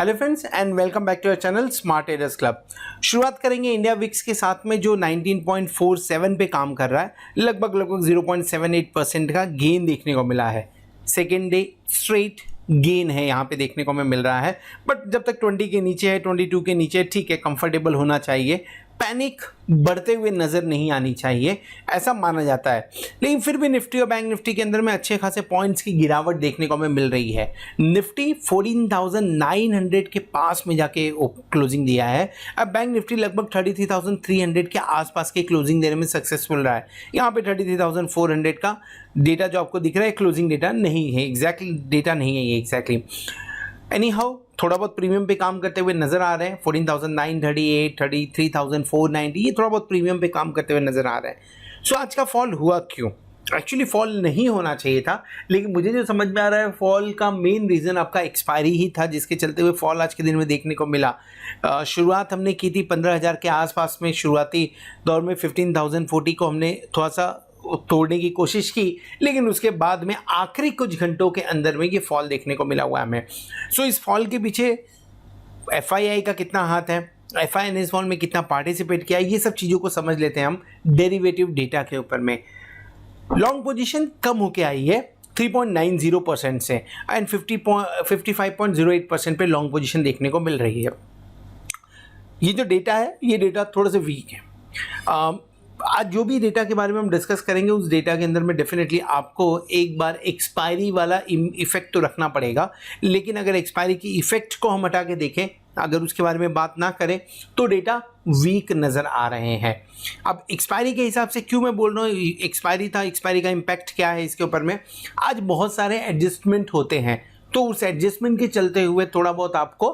Hello friends and welcome back to our channel smart traders club. शुरुआत करेंगे India VIX के साथ में जो 19.47 पे काम कर रहा है। लगभग 0.78% का गेन देखने को मिला है। सेकेंड डे स्ट्रेट गेन है यहाँ पे देखने को हमें मिल रहा है, बट जब तक 20 के नीचे है, 22 के नीचे है, ठीक है, कंफर्टेबल होना चाहिए। पैनिक बढ़ते हुए नजर नहीं आनी चाहिए, ऐसा माना जाता है। लेकिन फिर भी निफ्टी और बैंक निफ्टी के अंदर में अच्छे खासे पॉइंट्स की गिरावट देखने को हमें मिल रही है। निफ्टी 14,900 के पास में जाके क्लोजिंग दिया है। अब बैंक निफ्टी लगभग 33,300 के आसपास के क्लोजिंग देने में सक्सेसफुल रहा है। यहाँ पे 33,400 का डेटा जो आपको दिख रहा है क्लोजिंग डेटा नहीं है, एग्जैक्टली डेटा नहीं है ये एग्जैक्टली। एनी हाउ थोड़ा बहुत प्रीमियम पे काम करते हुए नजर आ रहे हैं। 14,938, 33,490 ये थोड़ा बहुत प्रीमियम पे काम करते हुए नजर आ रहे हैं। सो आज का फॉल हुआ क्यों? एक्चुअली फॉल नहीं होना चाहिए था, लेकिन मुझे जो समझ में आ रहा है फॉल का मेन रीज़न आपका एक्सपायरी ही था, जिसके चलते हुए फॉल आज के दिन में देखने को मिला। शुरुआत हमने की थी 15,000 के आसपास में। शुरुआती दौर में 15,040 को हमने थोड़ा सा तोड़ने की कोशिश की, लेकिन उसके बाद में आखिरी कुछ घंटों के अंदर में ये फॉल देखने को मिला हुआ है हमें। सो इस फॉल के पीछे एफआईआई का कितना हाथ है, एफआईआई ने इस फॉल में कितना पार्टिसिपेट किया, ये सब चीज़ों को समझ लेते हैं हम डेरिवेटिव डेटा के ऊपर में। लॉन्ग पोजीशन कम होके आई है 3.90% से एंड 55.08% पे लॉन्ग पोजीशन देखने को मिल रही है। ये जो डेटा है ये डेटा थोड़ा सा वीक है। आज जो भी डेटा के बारे में हम डिस्कस करेंगे उस डेटा के अंदर में डेफिनेटली आपको एक बार एक्सपायरी वाला इफेक्ट तो रखना पड़ेगा, लेकिन अगर एक्सपायरी की इफेक्ट को हम हटा के देखें, अगर उसके बारे में बात ना करें तो डेटा वीक नज़र आ रहे हैं। अब एक्सपायरी के हिसाब से क्यों मैं बोल रहा हूँ एक्सपायरी था, एक्सपायरी का इम्पैक्ट क्या है इसके ऊपर में। आज बहुत सारे एडजस्टमेंट होते हैं, तो उस एडजस्टमेंट के चलते हुए थोड़ा बहुत आपको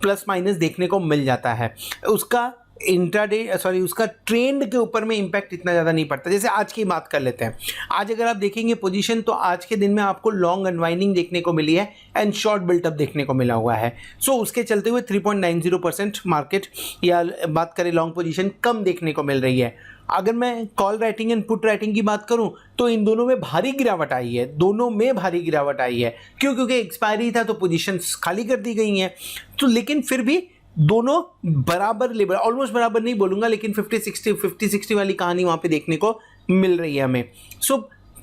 प्लस माइनस देखने को मिल जाता है। उसका उसका ट्रेंड के ऊपर में इंपैक्ट इतना ज़्यादा नहीं पड़ता। जैसे आज की बात कर लेते हैं। आज अगर आप देखेंगे पोजीशन, तो आज के दिन में आपको लॉन्ग अनवाइंडिंग देखने को मिली है एंड शॉर्ट बिल्टअप देखने को मिला हुआ है। सो उसके चलते हुए 3.90% मार्केट या बात करें लॉन्ग पोजीशन कम देखने को मिल रही है। अगर मैं call writing and put writing की बात करूं तो इन दोनों में भारी गिरावट आई है, दोनों में भारी गिरावट आई है। क्यों? क्योंकि एक्सपायरी था तो पोजीशंस खाली कर दी गई हैं। तो लेकिन फिर भी दोनों बराबर लेवल, ऑलमोस्ट बराबर नहीं बोलूंगा, लेकिन 50-60 वाली कहानी वहां पे देखने को मिल रही है हमें। सो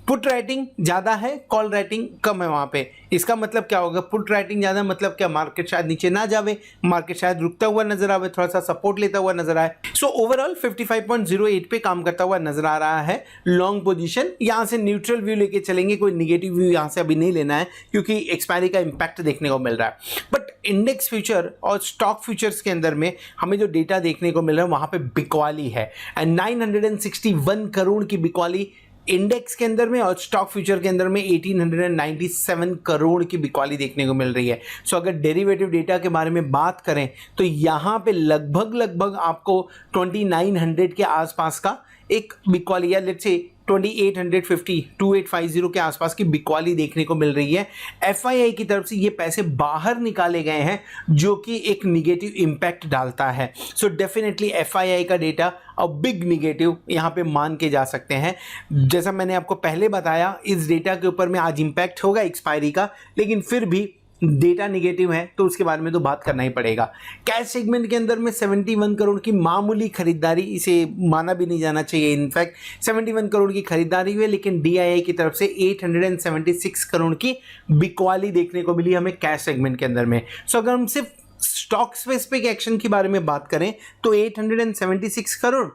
पुट राइटिंग ज़्यादा है, कॉल राइटिंग कम है वहाँ पे। इसका मतलब क्या होगा? पुट राइटिंग ज़्यादा मतलब क्या? मार्केट शायद नीचे ना जावे, मार्केट शायद रुकता हुआ नजर आवे, थोड़ा सा सपोर्ट लेता हुआ नजर आए। सो ओवरऑल 55.08 पे काम करता हुआ नजर आ रहा है लॉन्ग पोजीशन। यहाँ से न्यूट्रल व्यू लेके चलेंगे, कोई निगेटिव व्यू यहाँ से अभी नहीं लेना है, क्योंकि एक्सपायरी का इम्पैक्ट देखने को मिल रहा है। बट इंडेक्स फ्यूचर और स्टॉक फ्यूचर्स के अंदर में हमें जो डेटा देखने को मिल रहा है वहाँ पे बिकवाली है एंड 961 करोड़ की बिकवाली इंडेक्स के अंदर में, और स्टॉक फ्यूचर के अंदर में 1897 करोड़ की बिकवाली देखने को मिल रही है। सो अगर डेरिवेटिव डेटा के बारे में बात करें तो यहाँ पे लगभग आपको 2900 के आसपास का एक बिकवाली, या लेट्स से 2850 के आसपास की बिकवाली देखने को मिल रही है। एफआईआई की तरफ से ये पैसे बाहर निकाले गए हैं, जो कि एक निगेटिव इम्पैक्ट डालता है। सो डेफिनेटली एफआईआई का डेटा अब बिग निगेटिव यहाँ पे मान के जा सकते हैं। जैसा मैंने आपको पहले बताया, इस डेटा के ऊपर में आज इम्पैक्ट होगा एक्सपायरी का, लेकिन फिर भी डेटा निगेटिव है तो उसके बारे में तो बात करना ही पड़ेगा। कैश सेगमेंट के अंदर में 71 करोड़ की मामूली खरीदारी, इसे माना भी नहीं जाना चाहिए, इनफैक्ट 71 करोड़ की खरीदारी हुई, लेकिन डीआईआई की तरफ से 876 करोड़ की बिकवाली देखने को मिली हमें कैश सेगमेंट के अंदर में। सो अगर हम सिर्फ स्टॉक स्पेसिफिक एक्शन के बारे में बात करें तो 876 करोड़,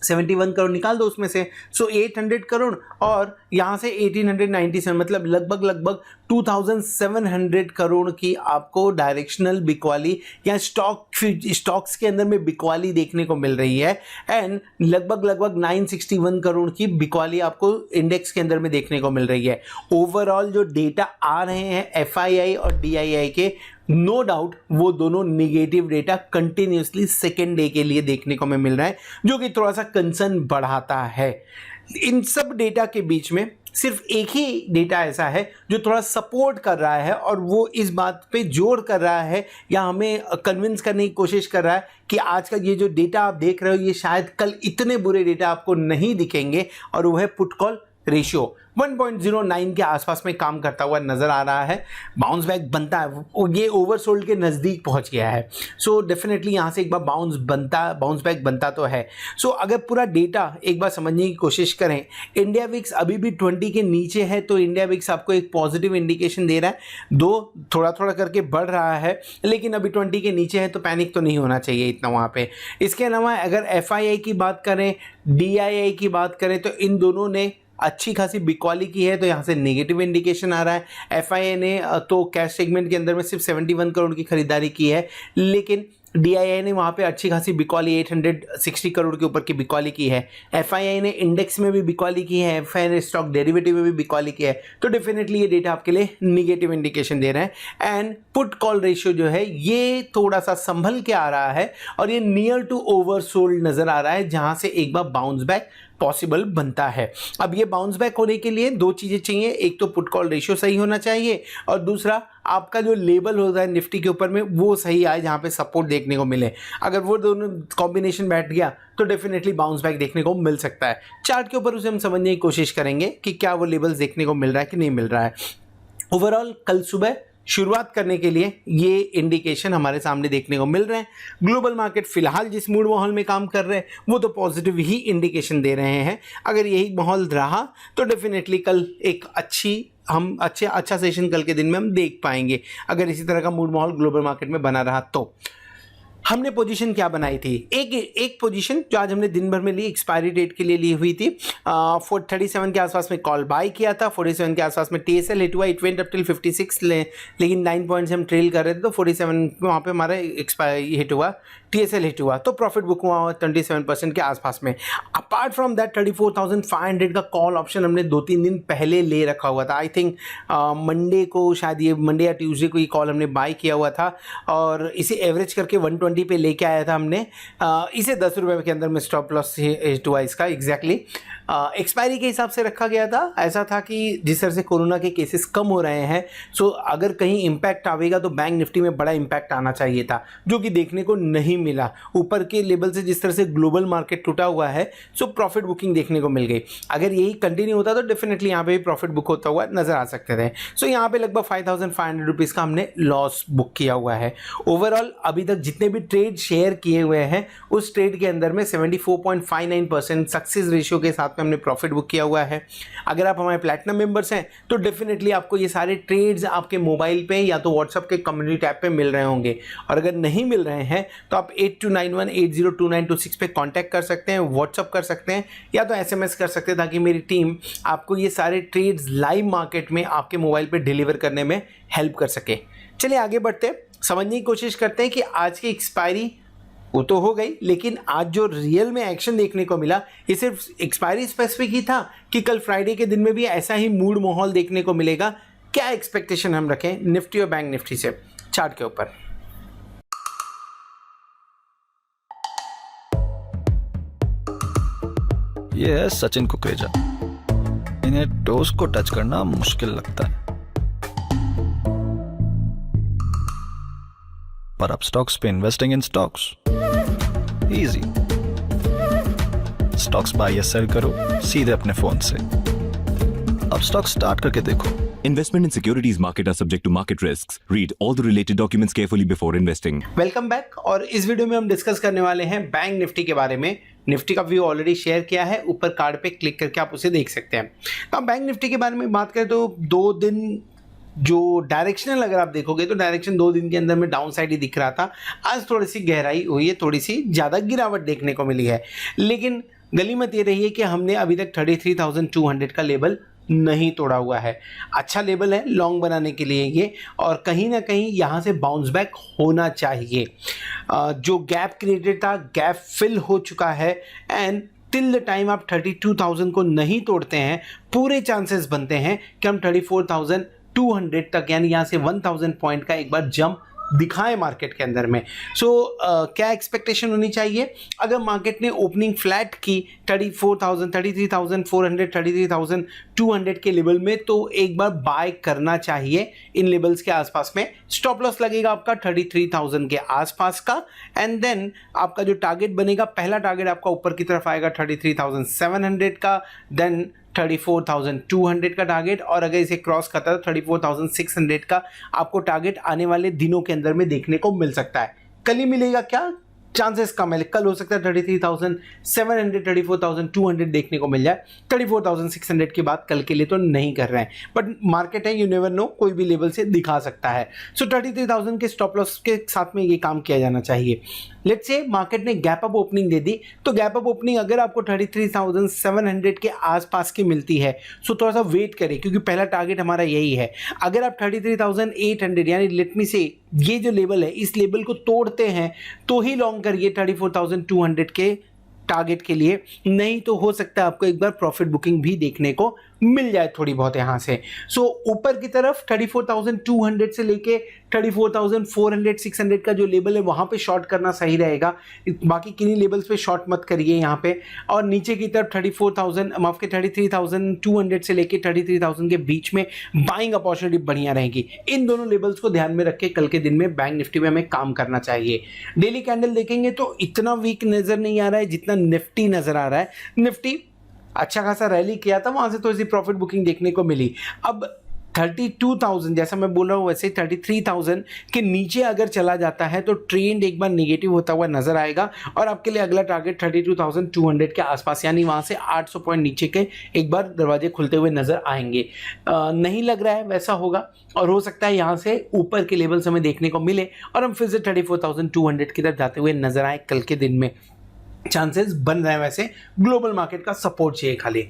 71 करोड़ निकाल दो उसमें से, सो 800 करोड़ और यहाँ से 1897, मतलब लगभग 2700 करोड़ की आपको डायरेक्शनल बिकवाली या स्टॉक्स के अंदर में बिकवाली देखने को मिल रही है एंड लगभग 961 करोड़ की बिकवाली आपको इंडेक्स के अंदर में देखने को मिल रही है। ओवरऑल जो डेटा आ रहे हैं एफआईआई और डीआईआई के, नो डाउट वो दोनों negative data continuously second day के लिए देखने को हमें मिल रहा है, जो कि थोड़ा सा कंसर्न बढ़ाता है। इन सब डेटा के बीच में सिर्फ एक ही डेटा ऐसा है जो थोड़ा सपोर्ट कर रहा है, और वो इस बात पे जोर कर रहा है या हमें कन्विंस करने की कोशिश कर रहा है कि आज का ये जो डेटा आप देख रहे हो ये शायद कल इतने बुरे डेटा आपको नहीं दिखेंगे, और वो है पुट कॉल रेशियो 1.09 के आसपास में काम करता हुआ नजर आ रहा है। बाउंस बैक बनता है, ये ओवरसोल्ड के नज़दीक पहुंच गया है। सो डेफिनेटली यहाँ से एक बार बाउंस बैक बनता तो है। सो अगर पूरा डेटा एक बार समझने की कोशिश करें, इंडिया विक्स अभी भी 20 के नीचे है, तो इंडिया विक्स आपको एक पॉजिटिव इंडिकेशन दे रहा है। थोड़ा थोड़ा करके बढ़ रहा है, लेकिन अभी 20 के नीचे है, तो पैनिक तो नहीं होना चाहिए इतना वहाँ पे। इसके अलावा अगर FII की बात करें, DII की बात करें, तो इन दोनों ने अच्छी खासी बिकवाली की है, तो यहाँ से नेगेटिव इंडिकेशन आ रहा है। FII ने तो कैश सेगमेंट के अंदर में सिर्फ 71 करोड़ की खरीदारी की है, लेकिन DII ने वहाँ पे अच्छी खासी बिकवाली 860 करोड़ के ऊपर की बिकवाली की है। FII ने इंडेक्स में भी बिकवाली की है, FII ने स्टॉक डेरिवेटिव में भी बिकवाली की है। तो डेफिनेटली ये डेटा आपके लिए निगेटिव इंडिकेशन दे रहे हैं। एंड पुट कॉल रेशियो जो है ये थोड़ा सा संभल के आ रहा है, और ये नियर टू ओवरसोल्ड नजर आ रहा है, जहां से एक बार बाउंस बैक पॉसिबल बनता है। अब ये बाउंस बैक होने के लिए दो चीजें चाहिए, एक तो पुट कॉल रेशियो सही होना चाहिए, और दूसरा आपका जो लेवल होता है निफ्टी के ऊपर में वो सही आए, जहां पे सपोर्ट देखने को मिले। अगर वो दोनों कॉम्बिनेशन बैठ गया तो डेफिनेटली बाउंस बैक देखने को मिल सकता है। चार्ट के ऊपर उसे हम समझने की कोशिश करेंगे कि क्या वो लेवल्स देखने को मिल रहा है कि नहीं मिल रहा है। ओवरऑल कल सुबह शुरुआत करने के लिए ये इंडिकेशन हमारे सामने देखने को मिल रहे हैं। ग्लोबल मार्केट फिलहाल जिस मूड माहौल में काम कर रहे हैं वो तो पॉजिटिव ही इंडिकेशन दे रहे हैं। अगर यही माहौल रहा तो डेफिनेटली कल एक अच्छा सेशन कल के दिन में हम देख पाएंगे, अगर इसी तरह का मूड माहौल ग्लोबल मार्केट में बना रहा तो। हमने पोजीशन क्या बनाई थी, एक पोजीशन जो आज हमने दिन भर में ली, एक्सपायरी डेट के लिए ली हुई थी। 37 के आसपास में कॉल बाय किया था, 47 के आसपास में TSL हिट हुआ, इट वेंट अप टिल 56, लेकिन 9 पॉइंट से हम ट्रेल कर रहे थे, तो 47 वहाँ पे हमारा एक्सपायरी हिट हुआ, TSL हिट हुआ, तो प्रॉफिट बुक हुआ 27% के आसपास में। अपार्ट फ्रॉम दैट 34,500 का कॉल ऑप्शन हमने 2-3 दिन पहले ले रखा हुआ था। आई थिंक मंडे को, शायद ये मंडे या ट्यूसडे को ये कॉल हमने बाय किया हुआ था, और इसे एवरेज करके 120 पे लेके आया था हमने। इसे 10 रुपये के अंदर में स्टॉप लॉस हिट हुआ इसका एग्जैक्टली। एक्सपायरी के हिसाब से रखा गया था। ऐसा था कि जिस तरह से कोरोना के केसेस कम हो रहे हैं, सो अगर कहीं इम्पैक्ट आवेगा तो बैंक निफ्टी में बड़ा इम्पैक्ट आना चाहिए था, जो कि देखने को नहीं मिला। ऊपर के लेवल से जिस तरह से ग्लोबल मार्केट टूटा हुआ है, सो प्रॉफिट बुकिंग देखने को मिल गई। अगर यही कंटिन्यू होता तो डेफिनेटली यहाँ पे भी प्रॉफिट बुक होता हुआ नजर आ सकते थे। सो यहाँ पे लगभग 5,500 रुपीज़ का हमने लॉस बुक किया हुआ है। ओवरऑल अभी तक जितने भी ट्रेड शेयर किए हुए हैं, उस ट्रेड के अंदर में 74.59% सक्सेस रेशियो के साथ में हमने प्रॉफिट बुक किया हुआ है। अगर आप हमारे प्लैटिनम मेंबर्स हैं तो डेफिनेटली आपको ये सारे ट्रेड्स आपके मोबाइल पे या तो व्हाट्सएप के कम्युनिटी टैब पे मिल रहे होंगे, और अगर नहीं मिल रहे हैं तो आप 8291802926 पे कांटेक्ट कर सकते हैं, व्हाट्सएप कर सकते हैं, या तो SMS कर सकते हैं, ताकि मेरी टीम आपको ये सारे ट्रेड्स लाइव मार्केट में आपके मोबाइल पे डिलीवर करने में हेल्प कर सके। चलिए आगे बढ़ते हैं, समझने की कोशिश करते हैं कि आज की एक्सपायरी वो तो हो गई, लेकिन आज जो रियल में एक्शन देखने को मिला ये सिर्फ एक्सपायरी स्पेसिफिक ही था कि कल फ्राइडे के दिन में भी ऐसा ही मूड माहौल देखने को मिलेगा। क्या एक्सपेक्टेशन हम रखें निफ्टी और बैंक निफ्टी से चार्ट के ऊपर। ये है सचिन कुकरेजा, इन्हें टोस को टच करना मुश्किल लगता है, पर अब स्टॉक्स पे investing in stocks easy. Stocks buy या सेल करो सीधे अपने फोन से। अब स्टॉक स्टार्ट करके देखो। Investment in securities market are subject to market risks. Read all the related documents carefully before investing. Welcome back, और इस वीडियो में हम डिस्कस करने वाले हैं बैंक निफ्टी के बारे में। निफ्टी का व्यू ऑलरेडी शेयर किया है, ऊपर कार्ड पे क्लिक करके आप उसे देख सकते हैं। तो हम बैंक निफ्टी के बारे में बात करें तो 2 दिन जो डायरेक्शनल अगर आप देखोगे तो डायरेक्शन 2 दिन के अंदर में डाउन साइड ही दिख रहा था। आज थोड़ी सी गहराई हुई है, थोड़ी सी ज़्यादा गिरावट देखने को मिली है, लेकिन गनीमत ये रही है कि हमने अभी तक 33,200 का लेवल नहीं तोड़ा हुआ है। अच्छा लेवल है लॉन्ग बनाने के लिए ये, और कहीं ना कहीं यहाँ से बाउंस बैक होना चाहिए। जो गैप क्रिएटेड था, गैप फिल हो चुका है, एंड टिल द टाइम आप 32,000 को नहीं तोड़ते हैं, पूरे चांसेस बनते हैं कि हम 34,200 तक, यानी यहाँ से 1,000 पॉइंट का एक बार जंप दिखाएं मार्केट के अंदर में। क्या एक्सपेक्टेशन होनी चाहिए? अगर मार्केट ने ओपनिंग फ्लैट की 34,000, 33,400, 33,200 के लेवल में, तो एक बार बाय करना चाहिए इन लेवल्स के आसपास में। स्टॉप लॉस लगेगा आपका 33,000 के आसपास का, एंड देन आपका जो टारगेट बनेगा, पहला टारगेट आपका ऊपर की तरफ आएगा 33,700 का, देन 34,200 का टारगेट, और अगर इसे क्रॉस करता है तो 34,600 का आपको टारगेट आने वाले दिनों के अंदर में देखने को मिल सकता है। कल ही मिलेगा क्या? चांसेस कम है। कल हो सकता है 33,700 34,200 देखने को मिल जाए। 34,600 की बात कल के लिए तो नहीं कर रहे हैं, बट मार्केट है, यू नेवर नो, कोई भी लेवल से दिखा सकता है। सो 33,000 के स्टॉप लॉस के साथ में ये काम किया जाना चाहिए। लेट्स से मार्केट ने गैप अप ओपनिंग दे दी, तो गैप अप ओपनिंग अगर आपको 33,700 के आसपास की मिलती है सो थोड़ा सा वेट करें, क्योंकि पहला टारगेट हमारा यही है। अगर आप 33,800 यानी लेट मी से ये जो लेवल है इस लेवल को तोड़ते हैं तो ही लॉन्ग करिए 34,200 के टारगेट के लिए, नहीं तो हो सकता है आपको एक बार प्रॉफिट बुकिंग भी देखने को मिल जाए थोड़ी बहुत यहाँ से। सो ऊपर की तरफ 34,200 से लेके 34,400 600 का जो लेवल है वहाँ पे शॉर्ट करना सही रहेगा, बाकी किन्हीं लेवल्स पे शॉर्ट मत करिए यहाँ पे। और नीचे की तरफ 33,200 से लेके 33,000 के बीच में बाइंग अपॉर्चुनिटी बढ़िया रहेगी। इन दोनों लेवल्स को ध्यान में रख के कल के दिन में बैंक निफ्टी में हमें काम करना चाहिए। डेली कैंडल देखेंगे तो इतना वीक नजर नहीं आ रहा है जितना निफ्टी नजर आ रहा है। निफ्टी अच्छा खासा रैली किया था, वहां से तो इसी प्रॉफिट बुकिंग देखने को मिली। अब 32,000 जैसा मैं बोल रहा हूँ वैसे 33,000 के नीचे अगर चला जाता है तो ट्रेंड एक बार नेगेटिव होता हुआ नजर आएगा, और आपके लिए अगला टारगेट 32,200 के आसपास, यानी वहाँ से 800 पॉइंट नीचे के एक बार दरवाजे खुलते हुए नजर आएंगे। नहीं लग रहा है वैसा होगा, और हो सकता है यहाँ से ऊपर के लेवल्स हमें देखने को मिले और हम फिर से 34,200 की तरफ जाते हुए नजर आए कल के दिन में। चांसेस बन रहे हैं, वैसे ग्लोबल मार्केट का सपोर्ट चाहिए खाली।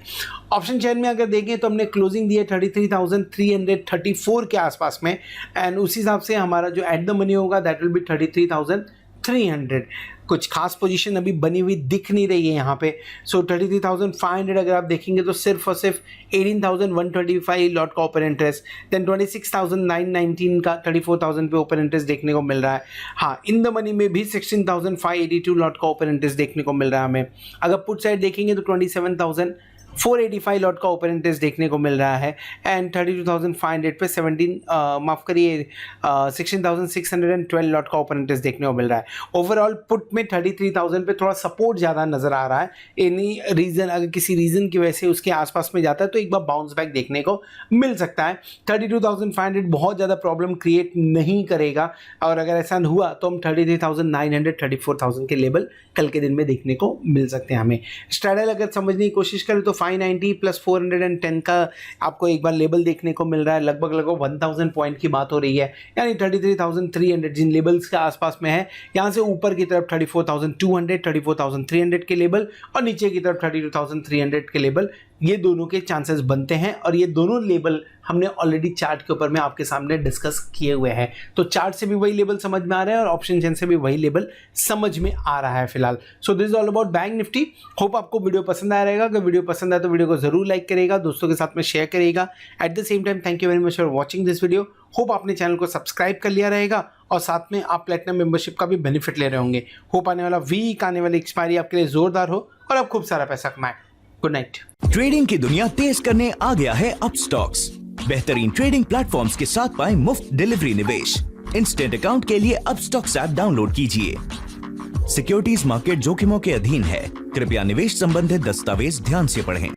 ऑप्शन चेन में अगर देखें तो हमने क्लोजिंग दी है 33,334 के आसपास में, एंड उस हिसाब से हमारा जो एट द मनी होगा दैट विल बी 33,300। कुछ खास पोजीशन अभी बनी हुई दिख नहीं रही है यहाँ पे। सो 33,500 अगर आप देखेंगे तो सिर्फ और सिर्फ 18,125 लॉट का ओपन इंटरेस्ट, देन 26,919 का 34,000 पे ओपन इंटरेस्ट देखने को मिल रहा है। हाँ, इन द मनी में भी 16,582 लॉट का ओपन इंटरेस्ट देखने को मिल रहा है हमें। अगर पुट साइड देखेंगे तो 27,485 लॉट का ओपन इंटरेस्ट देखने को मिल रहा है, एंड 32,500 पे 16,612 लॉट का ओपन इंटरेस्ट देखने को मिल रहा है। ओवरऑल पुट में 33,000 पे थोड़ा सपोर्ट ज़्यादा नजर आ रहा है। एनी रीज़न, अगर किसी रीज़न की वजह से उसके आसपास में जाता है तो एक बार बाउंस बैक देखने को मिल सकता है। 32,500 बहुत ज़्यादा प्रॉब्लम क्रिएट नहीं करेगा, और अगर ऐसा हुआ तो हम 33,900 34,000 के लेवल कल के दिन में देखने को मिल सकते हैं हमें। स्ट्रैडल अगर समझने की कोशिश करें तो 590 प्लस 410 का आपको एक बार लेवल देखने को मिल रहा है। लगभग 1,000 पॉइंट की बात हो रही है, यानी 33,300 जिन लेवल्स के आसपास में है, यहाँ से ऊपर की तरफ 34,200 34,300 के लेवल, और नीचे की तरफ 32,300 के लेवल, ये दोनों के चांसेस बनते हैं। और ये दोनों लेवल हमने ऑलरेडी चार्ट के ऊपर में आपके सामने डिस्कस किए हुए हैं, तो चार्ट से भी वही लेवल समझ में आ रहा है और ऑप्शन चेन से भी वही लेवल समझ में आ रहा है फिलहाल। So this is all about bank Nifty. Hope आपको वीडियो पसंद आया रहेगा। अगर वीडियो पसंद आए तो वीडियो को जरूर लाइक करेगा, दोस्तों के साथ में शेयर करेगा। At the same time thank you very much for watching this video. Hope आपने चैनल को सब्सक्राइब कर लिया रहेगा और साथ में आप प्लेटिनम मेंबरशिप का भी बेनिफिट ले रहे होंगे। होप आने वाला वीक, आने वाली एक्सपायरी आपके लिए जोरदार हो और आप खूब सारा पैसा कमाएं। Good night. ट्रेडिंग की दुनिया तेज करने आ गया है अपस्टॉक्स। बेहतरीन ट्रेडिंग प्लेटफॉर्म्स के साथ पाएं मुफ्त डिलीवरी निवेश। इंस्टेंट अकाउंट के लिए अपस्टॉक्स ऐप डाउनलोड कीजिए। सिक्योरिटीज मार्केट जोखिमों के अधीन है, कृपया निवेश संबंधित दस्तावेज ध्यान से पढ़ें।